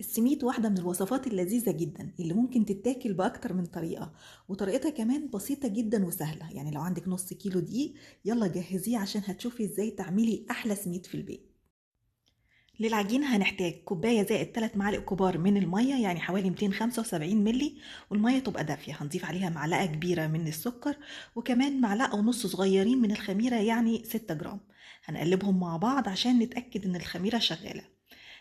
السميد واحدة من الوصفات اللذيذة جدا اللي ممكن تتاكل بأكتر من طريقة، وطريقتها كمان بسيطة جدا وسهلة. يعني لو عندك نص كيلو دقيق يلا جهزيه عشان هتشوفي ازاي تعملي أحلى سميد في البيت. للعجين هنحتاج كوباية زائد 3 معالق كبار من المية، يعني حوالي 275 ملي، والمية تبقى دافية. هنضيف عليها معلقة كبيرة من السكر، وكمان معلقة ونص صغيرين من الخميرة يعني 6 جرام. هنقلبهم مع بعض عشان نتأكد ان الخميرة شغالة.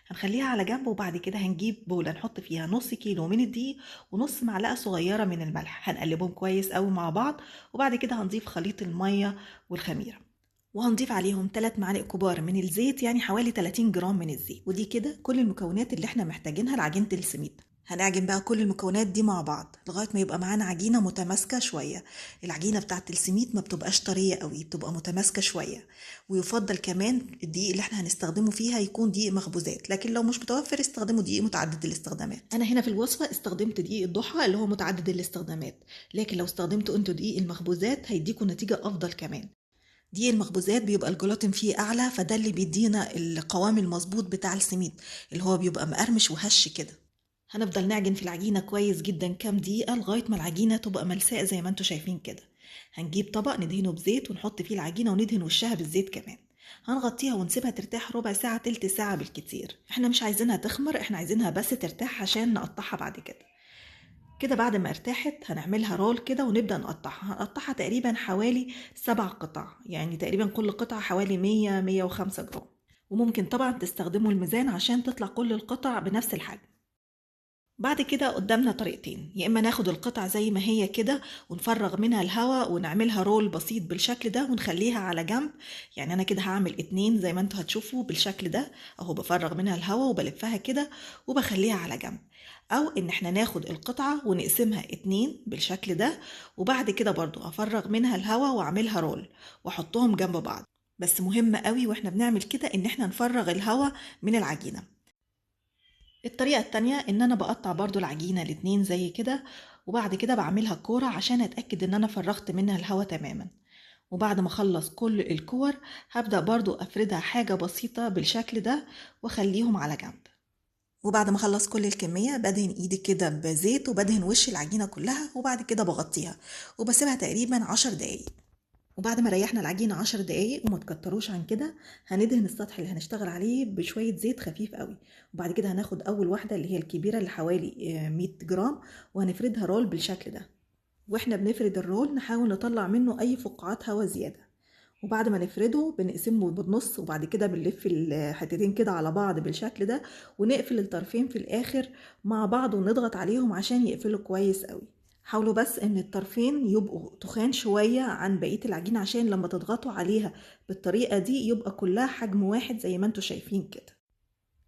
هنخليها على جنب، وبعد كده هنجيب بولة نحط فيها نص كيلو من الدقيق ونص معلقة صغيرة من الملح. هنقلبهم كويس قوي مع بعض، وبعد كده هنضيف خليط المية والخميرة، وهنضيف عليهم 3 معالق كبار من الزيت، يعني حوالي 30 جرام من الزيت. ودي كده كل المكونات اللي احنا محتاجينها لعجينة السميد. هنعجن بقى كل المكونات دي مع بعض لغاية ما يبقى معانا عجينة متماسكة شوية. العجينة بتاعت السميد ما بتبقاش طرية قوي، بتبقى متماسكة شوية. ويفضل كمان الدقيق اللي احنا هنستخدمه فيها يكون دقيق مخبوزات، لكن لو مش متوفر استخدموا دقيق متعدد الاستخدامات. انا هنا في الوصفة استخدمت دقيق الضحى اللي هو متعدد الاستخدامات، لكن لو استخدمتوا انتوا دقيق المخبوزات هيديكوا نتيجة افضل كمان. دقيق المخبوزات بيبقى الجلاطين فيه اعلى، فده اللي بيدينا القوام المظبوط بتاع السميد، اللي هو بيبقى مقرمش وهش كده. هنفضل نعجن في العجينة كويس جدا كام دقيقة لغاية ما العجينة تبقى ملساء زي ما انتوا شايفين كده. هنجيب طبق ندهنه بزيت ونحط فيه العجينة وندهن وشها بالزيت كمان. هنغطيها ونسيبها ترتاح ربع ساعة تلت ساعة بالكتير. احنا مش عايزينها تخمر، احنا عايزينها بس ترتاح عشان نقطعها بعد كده. كده بعد ما ارتاحت هنعملها رول كده ونبدأ نقطعها. هنقطعها تقريبا حوالي 7 قطع، يعني تقريبا كل قطعة حوالي 100-105 جرام. وممكن طبعا تستخدموا الميزان عشان تطلع كل القطع بنفس الحجم. بعد كده قدامنا طريقتين، يا اما ناخد القطع زي ما هي كده ونفرغ منها الهواء ونعملها رول بسيط بالشكل ده ونخليها على جنب. يعني انا كده هعمل 2 زي ما انتوا هتشوفوا بالشكل ده اهو، بفرغ منها الهواء وبلفها كده وبخليها على جنب. او ان احنا ناخد القطعة ونقسمها 2 بالشكل ده، وبعد كده برضو افرغ منها الهواء واعملها رول واحطهم جنب بعض. بس مهم قوي واحنا بنعمل كده ان احنا نفرغ الهواء من العجينة. الطريقة التانية ان انا بقطع برضو العجينة الاتنين زي كده، وبعد كده بعملها كورة عشان اتأكد ان انا فرغت منها الهواء تماما. وبعد ما اخلص كل الكور هبدأ برضو افردها حاجة بسيطة بالشكل ده واخليهم على جنب. وبعد ما اخلص كل الكمية بدهن ايدي كده بزيت وبدهن وش العجينة كلها، وبعد كده بغطيها وبسيبها تقريبا 10 دقايق. وبعد ما ريحنا العجينة 10 دقايق وما تكتروش عن كده، هندهن السطح اللي هنشتغل عليه بشوية زيت خفيف قوي. وبعد كده هناخد أول واحدة اللي هي الكبيرة اللي حوالي 100 جرام، وهنفردها رول بالشكل ده. واحنا بنفرد الرول نحاول نطلع منه أي فقاعات هوا زيادة. وبعد ما نفرده بنقسمه بالنص، وبعد كده بنلف الحتتين كده على بعض بالشكل ده، ونقفل الطرفين في الآخر مع بعض ونضغط عليهم عشان يقفلوا كويس قوي. حاولوا بس ان الطرفين يبقوا تخان شوية عن بقية العجينة عشان لما تضغطوا عليها بالطريقة دي يبقى كلها حجم واحد زي ما انتوا شايفين كده.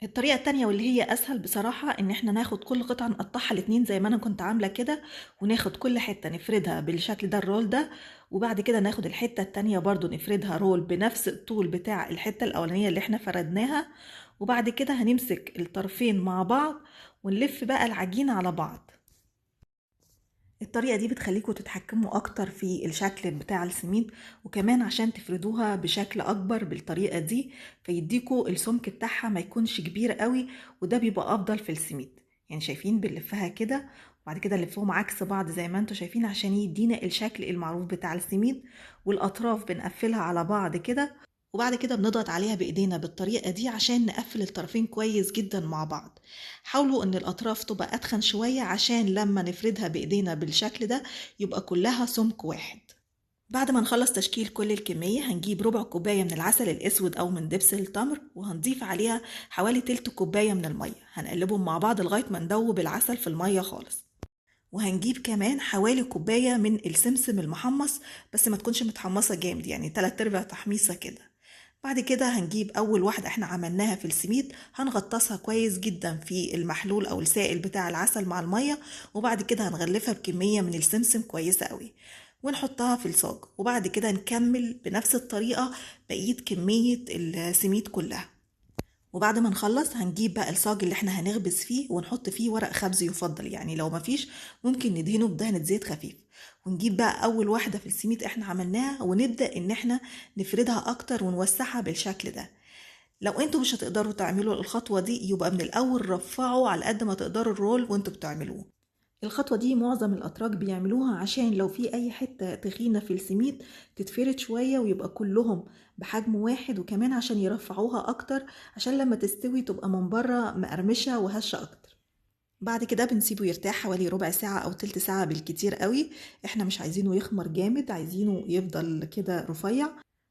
الطريقة التانية واللي هي أسهل بصراحة إن احنا ناخد كل قطعة نقطعها الاتنين زي ما أنا كنت عاملة كده، وناخد كل حتة نفردها بالشكل ده الرول ده، وبعد كده ناخد الحتة التانية برضو نفردها رول بنفس الطول بتاع الحتة الأولانية اللي احنا فردناها. وبعد كده هنمسك الطرفين مع بعض ونلف بقى العجينة على بعض. الطريقة دي بتخليكوا تتحكموا أكتر في الشكل بتاع السميد، وكمان عشان تفردوها بشكل أكبر بالطريقة دي فيديكوا السمك بتاعها ما يكونش كبير قوي، وده بيبقى أفضل في السميد. يعني شايفين بنلفها كده وبعد كده نلفهم عكس بعض زي ما انتوا شايفين عشان يدينا الشكل المعروف بتاع السميد. والأطراف بنقفلها على بعض كده، وبعد كده بنضغط عليها بإيدينا بالطريقة دي عشان نقفل الطرفين كويس جدا مع بعض. حاولوا ان الاطراف تبقى اتخن شوية عشان لما نفردها بايدينا بالشكل ده يبقى كلها سمك واحد. بعد ما نخلص تشكيل كل الكمية هنجيب ربع كوباية من العسل الاسود او من دبس التمر، وهنضيف عليها حوالي تلت كوباية من المية. هنقلبهم مع بعض لغاية ما ندوب العسل في المية خالص. وهنجيب كمان حوالي كوباية من السمسم المحمص، بس ما تكونش متحمصة جامد، يعني 3/4 تحميصة كده. بعد كده هنجيب اول واحدة احنا عملناها في السميد هنغطسها كويس جدا في المحلول او السائل بتاع العسل مع المية، وبعد كده هنغلفها بكمية من السمسم كويسة قوي ونحطها في الصاج. وبعد كده نكمل بنفس الطريقة بقية كمية السميد كلها. وبعد ما نخلص هنجيب بقى الصاج اللي احنا هنخبز فيه ونحط فيه ورق خبز يفضل، يعني لو مفيش ممكن ندهنه بدهنة زيت خفيف. ونجيب بقى اول واحدة في السميد احنا عملناها ونبدأ ان احنا نفردها اكتر ونوسعها بالشكل ده. لو انتوا مش هتقدروا تعملوا الخطوة دي يبقى من الأول رفعوا على قد ما تقدروا الرول وانتوا بتعملوه. الخطوة دي معظم الأتراك بيعملوها عشان لو في أي حتة تخينة في السميد تتفرد شوية ويبقى كلهم بحجم واحد، وكمان عشان يرفعوها أكتر عشان لما تستوي تبقى من بره مقرمشة وهشة أكتر. بعد كده بنسيبه يرتاح حوالي ربع ساعة أو تلت ساعة بالكتير قوي. احنا مش عايزينه يخمر جامد، عايزينه يفضل كده رفيع.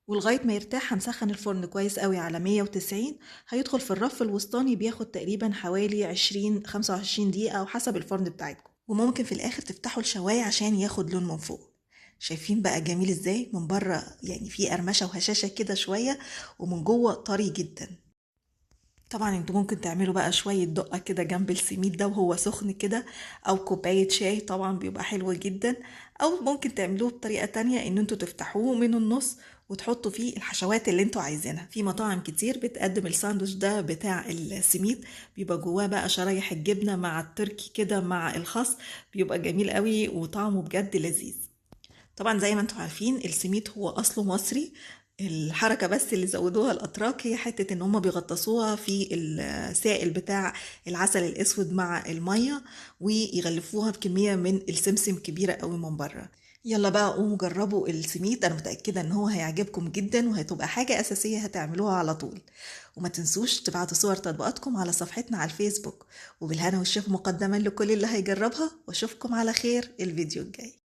ولغاية ما يرتاح هنسخن الفرن كويس قوي على 190. هيدخل في الرف الوسطاني بياخد تقريبا حوالي 20-25 دقيقة أو حسب الفرن بتاعتكم، وممكن في الآخر تفتحوا الشواية عشان ياخد لون من فوق. شايفين بقى جميل ازاي من بره؟ يعني فيه قرمشة وهشاشة كده شوية، ومن جوه طري جدا. طبعا انتوا ممكن تعملوا بقى شوية دقة كده جنب السميد ده وهو سخن كده، او كوباية شاي طبعا بيبقى حلو جدا. او ممكن تعملوه بطريقة تانية ان انتوا تفتحوه من النص وتحطوا فيه الحشوات اللي انتوا عايزينها. في مطاعم كتير بتقدم الساندوتش ده بتاع السميد، بيبقى جواه بقى شرايح الجبنة مع التركي كده مع الخس، بيبقى جميل قوي وطعمه بجد لذيذ. طبعا زي ما انتم عارفين السميد هو اصله مصري. الحركة بس اللي زودوها الأتراك هي حتة إن هما بيغطسوها في السائل بتاع العسل الأسود مع المية، ويغلفوها بكمية من السمسم كبيرة قوي من بره. يلا بقى قوموا جربوا السميد، أنا متأكدة إن هو هيعجبكم جدا وهتبقى حاجة أساسية هتعملوها على طول. وما تنسوش تبعتوا صور تطبيقاتكم على صفحتنا على الفيسبوك. وبالهنا والشفا مقدما لكل اللي هيجربها، واشوفكم على خير الفيديو الجاي.